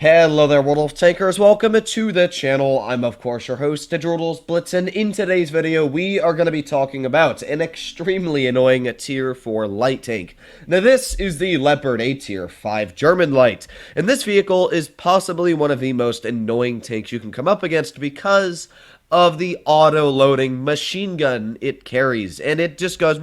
Hello there, World of Takers. Welcome to the channel. I'm, of course, your host, World of Blitz, and in today's video, we are going to be talking about an extremely annoying Tier 4 light tank. Now, this is the Leopard, a Tier 5 German light, and this vehicle is possibly one of the most annoying tanks you can come up against because of the auto-loading machine gun it carries, and it just goes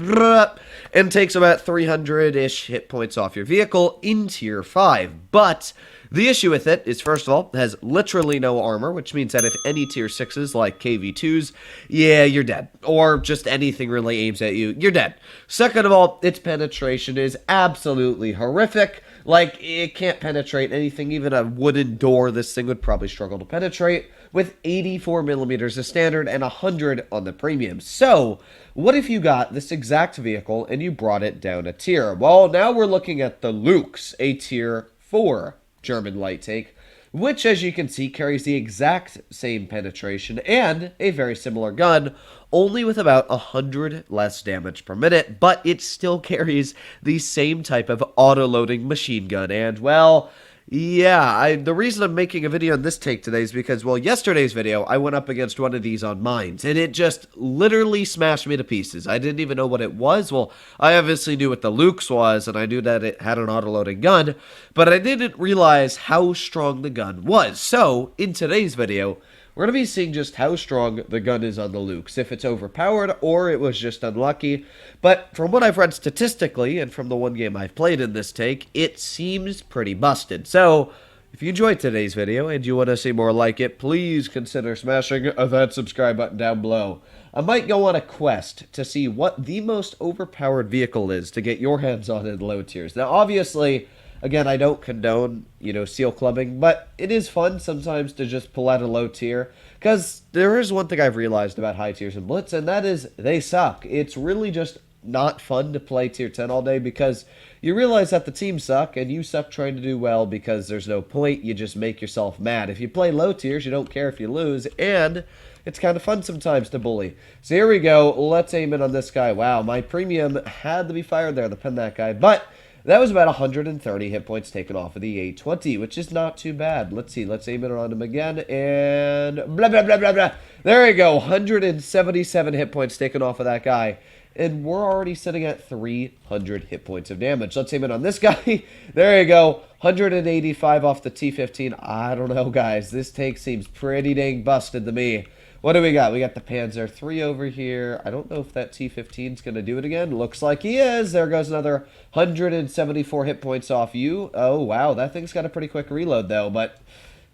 and takes about 300-ish hit points off your vehicle in Tier 5, but the issue with it is, first of all, it has literally no armor, which means that if any Tier 6s, like KV2s, yeah, you're dead. Or just anything really aims at you, you're dead. Second of all, its penetration is absolutely horrific. Like, it can't penetrate anything, even a wooden door this thing would probably struggle to penetrate, with 84 millimeters as standard and 100 on the premium. So, what if you got this exact vehicle and you brought it down a tier? Well, now we're looking at the Luchs, a Tier 4 German light tank, which, as you can see, carries the exact same penetration and a very similar gun, only with about 100 less damage per minute, but it still carries the same type of auto-loading machine gun, and, well, yeah, the reason I'm making a video on this take today is because, well, yesterday's video, I went up against one of these on mines, and it just literally smashed me to pieces. I didn't even know what it was. Well, I obviously knew what the Luchs was, and I knew that it had an auto-loading gun, but I didn't realize how strong the gun was. So, in today's video, we're going to be seeing just how strong the gun is on the Luchs, if it's overpowered or it was just unlucky. But from what I've read statistically, and from the one game I've played in this take, it seems pretty busted. So, if you enjoyed today's video and you want to see more like it, please consider smashing that subscribe button down below. I might go on a quest to see what the most overpowered vehicle is to get your hands on in low tiers. Now, obviously, again, I don't condone, seal clubbing, but it is fun sometimes to just pull out a low tier, because there is one thing I've realized about high tiers in Blitz, and that is they suck. It's really just not fun to play Tier 10 all day, because you realize that the teams suck, and you suck trying to do well because there's no point. You just make yourself mad. If you play low tiers, you don't care if you lose, and it's kind of fun sometimes to bully. So here we go. Let's aim in on this guy. Wow, my premium had to be fired there to pen that guy, but that was about 130 hit points taken off of the A20, which is not too bad. Let's see. Let's aim it on him again, and blah, blah, blah, blah, blah. There we go. 177 hit points taken off of that guy, and we're already sitting at 300 hit points of damage. Let's aim it on this guy. There you go. 185 off the T15. I don't know, guys. This tank seems pretty dang busted to me. What do we got? We got the Panzer III over here. I don't know if that T15 is going to do it again. Looks like he is. There goes another 174 hit points off you. Oh, wow. That thing's got a pretty quick reload, though. But,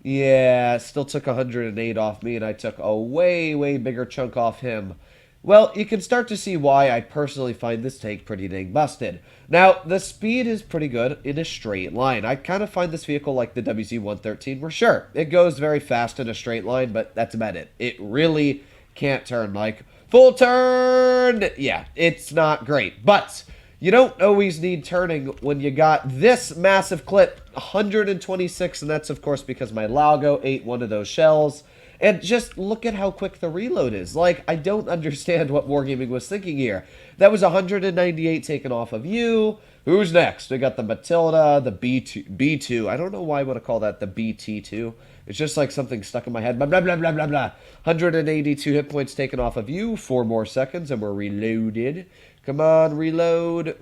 yeah, still took 108 off me, and I took a way, way bigger chunk off him. Well, you can start to see why I personally find this tank pretty dang busted. Now, the speed is pretty good in a straight line. I kind of find this vehicle like the WZ-113, where sure, it goes very fast in a straight line, but that's about it. It really can't turn like full turn. Yeah, it's not great, but you don't always need turning when you got this massive clip, 126, and that's of course because my Lago ate one of those shells. And just look at how quick the reload is. Like, I don't understand what Wargaming was thinking here. That was 198 taken off of you. Who's next? We got the Matilda, the B2. I don't know why I want to call that the BT2. It's just like something stuck in my head. Blah, blah, blah, blah, blah, blah. 182 hit points taken off of you. 4 more seconds, and we're reloaded. Come on, reload,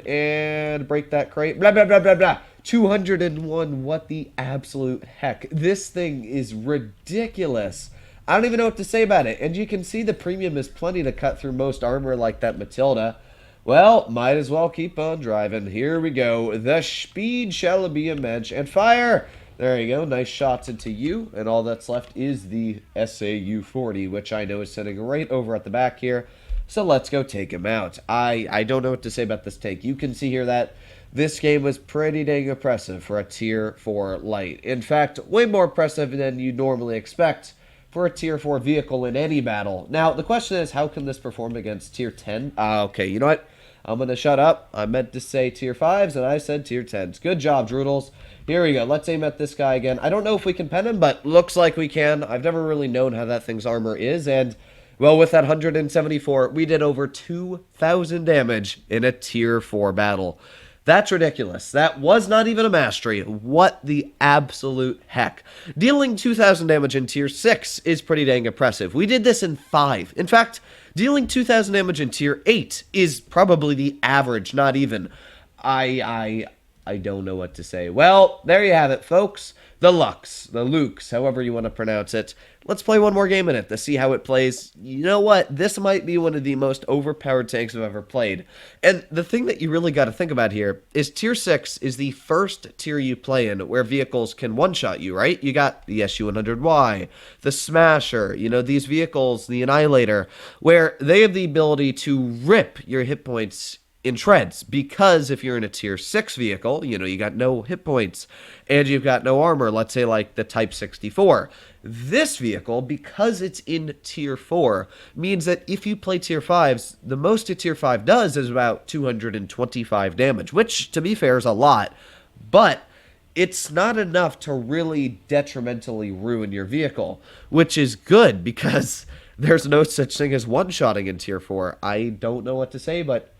and break that crate. Blah, blah, blah, blah, blah. 201, what the absolute heck. This thing is ridiculous. I don't even know what to say about it. And you can see the premium is plenty to cut through most armor like that Matilda. Well, might as well keep on driving. Here we go. The speed shall be a match. And fire! There you go. Nice shots into you. And all that's left is the SAU-40, which I know is sitting right over at the back here. So let's go take him out. I don't know what to say about this tank. You can see here that this game was pretty dang impressive for a Tier 4 light. In fact, way more impressive than you normally expect for a Tier 4 vehicle in any battle. Now, the question is, how can this perform against Tier 10? Okay, you know what? I'm going to shut up. I meant to say Tier 5s, and I said Tier 10s. Good job, Droodles. Here we go. Let's aim at this guy again. I don't know if we can pen him, but looks like we can. I've never really known how that thing's armor is, and well, with that 174, we did over 2,000 damage in a Tier 4 battle. That's ridiculous. That was not even a mastery. What the absolute heck? Dealing 2,000 damage in tier 6 is pretty dang impressive. We did this in 5. In fact, dealing 2,000 damage in tier 8 is probably the average, not even. I don't know what to say. Well, there you have it, folks. The Luchs, however you want to pronounce it. Let's play one more game in it to see how it plays. You know what? This might be one of the most overpowered tanks I've ever played. And the thing that you really got to think about here is tier 6 is the first tier you play in where vehicles can one-shot you, right? You got the SU-100Y, the Smasher, you know, these vehicles, the Annihilator, where they have the ability to rip your hit points in shreds, because if you're in a tier 6 vehicle, you know, you got no hit points and you've got no armor, let's say like the Type 64. This vehicle, because it's in tier 4, means that if you play tier 5s, the most a tier 5 does is about 225 damage, which, to be fair, is a lot, but it's not enough to really detrimentally ruin your vehicle, which is good because there's no such thing as one-shotting in tier 4. I don't know what to say, but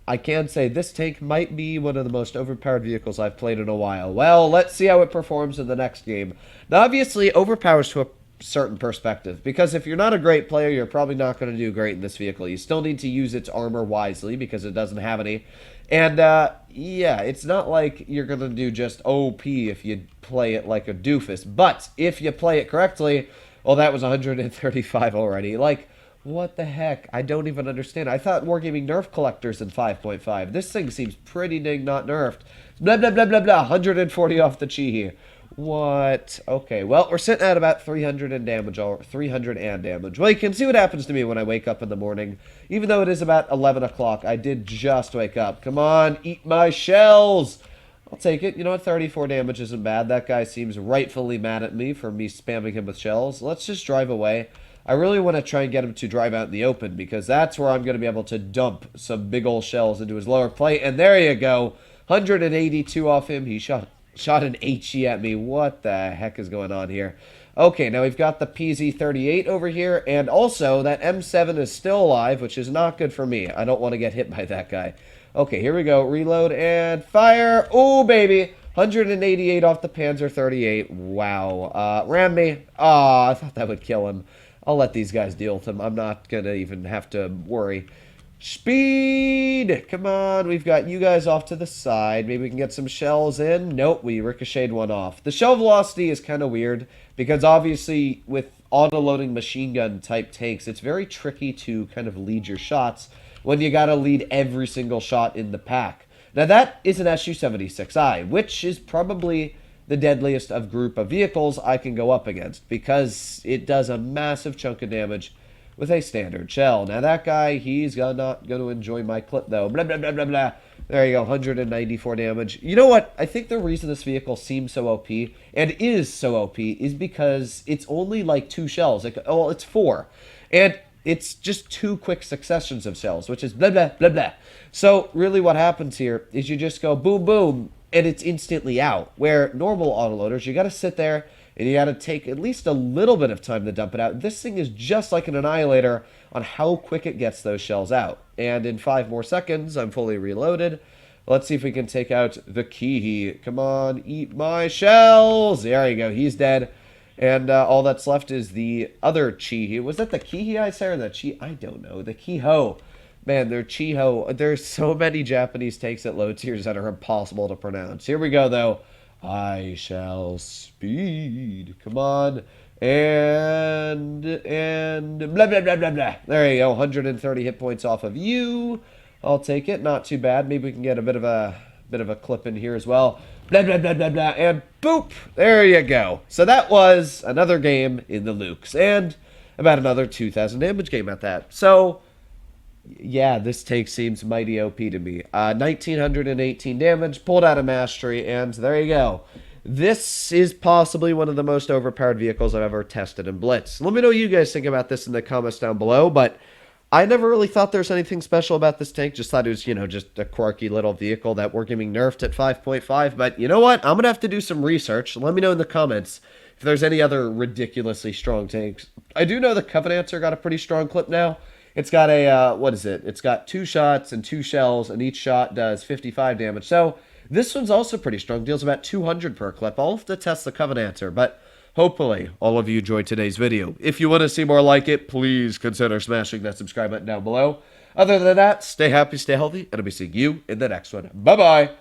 I can say this tank might be one of the most overpowered vehicles I've played in a while. Well, let's see how it performs in the next game. Now, obviously, overpowers to a certain perspective, because if you're not a great player, you're probably not going to do great in this vehicle. You still need to use its armor wisely, because it doesn't have any. And, yeah, it's not like you're going to do just OP if you play it like a doofus. But if you play it correctly, well, that was 135 already. Like, what the heck? I don't even understand. I thought Wargaming nerfed collectors in 5.5. This thing seems pretty dang not nerfed. Blah, blah, blah, blah, blah. 140 off the chi here. What? Okay, well, we're sitting at about 300 and damage. Well, you can see what happens to me when I wake up in the morning. Even though it is about 11 o'clock, I did just wake up. Come on, eat my shells! I'll take it. You know what? 34 damage isn't bad. That guy seems rightfully mad at me for me spamming him with shells. Let's just drive away. I really want to try and get him to drive out in the open, because that's where I'm going to be able to dump some big old shells into his lower plate. And there you go. 182 off him. He shot an HE at me. What the heck is going on here? Okay, now we've got the PZ-38 over here, and also that M7 is still alive, which is not good for me. I don't want to get hit by that guy. Okay, here we go. Reload and fire. Oh, baby. 188 off the Panzer 38. Wow. Ram me. Oh, I thought that would kill him. I'll let these guys deal with him. I'm not going to even have to worry. Speed! Come on, we've got you guys off to the side. Maybe we can get some shells in. Nope, we ricocheted one off. The shell velocity is kind of weird, because obviously with auto-loading machine gun type tanks, it's very tricky to kind of lead your shots when you got to lead every single shot in the pack. Now that is an SU-76I, which is probably the deadliest of group of vehicles I can go up against, because it does a massive chunk of damage with a standard shell. Now that guy, he's not going to enjoy my clip though. Blah, blah, blah, blah, blah. There you go, 194 damage. You know what? I think the reason this vehicle seems so OP, and is so OP, is because it's only like 2 shells. Like, oh, it's 4. And it's just 2 quick successions of shells, which is blah, blah, blah, blah. So really what happens here is you just go boom, boom, and it's instantly out. Where normal autoloaders, you got to sit there and you got to take at least a little bit of time to dump it out. This thing is just like an Annihilator on how quick it gets those shells out. And in 5 more seconds, I'm fully reloaded. Let's see if we can take out the Kihi. Come on, eat my shells. There you go, he's dead. And all that's left is the other Chihi. Was that the Kihi I said, or the Chi? I don't know. The Kiho. Man, they're Chiho. There's so many Japanese tanks at low tiers that are impossible to pronounce. Here we go, though. I shall speed. Come on. And blah, blah, blah, blah, blah. There you go. 130 hit points off of you. I'll take it. Not too bad. Maybe we can get a bit of a clip in here as well. Blah, blah, blah, blah, blah. And boop. There you go. So that was another game in the Luchs. And about another 2,000 damage game at that. So yeah, this tank seems mighty OP to me. 1,918 damage, pulled out of mastery, and there you go. This is possibly one of the most overpowered vehicles I've ever tested in Blitz. Let me know what you guys think about this in the comments down below, but I never really thought there was anything special about this tank. Just thought it was, you know, just a quirky little vehicle that Wargaming nerfed at 5.5. But you know what? I'm going to have to do some research. Let me know in the comments if there's any other ridiculously strong tanks. I do know the Covenanter got a pretty strong clip now. It's got a, what is it? It's got 2 shots and 2 shells, and each shot does 55 damage. So this one's also pretty strong. Deals about 200 per clip. I'll have to test the Covenanter, but hopefully all of you enjoyed today's video. If you want to see more like it, please consider smashing that subscribe button down below. Other than that, stay happy, stay healthy, and I'll be seeing you in the next one. Bye-bye!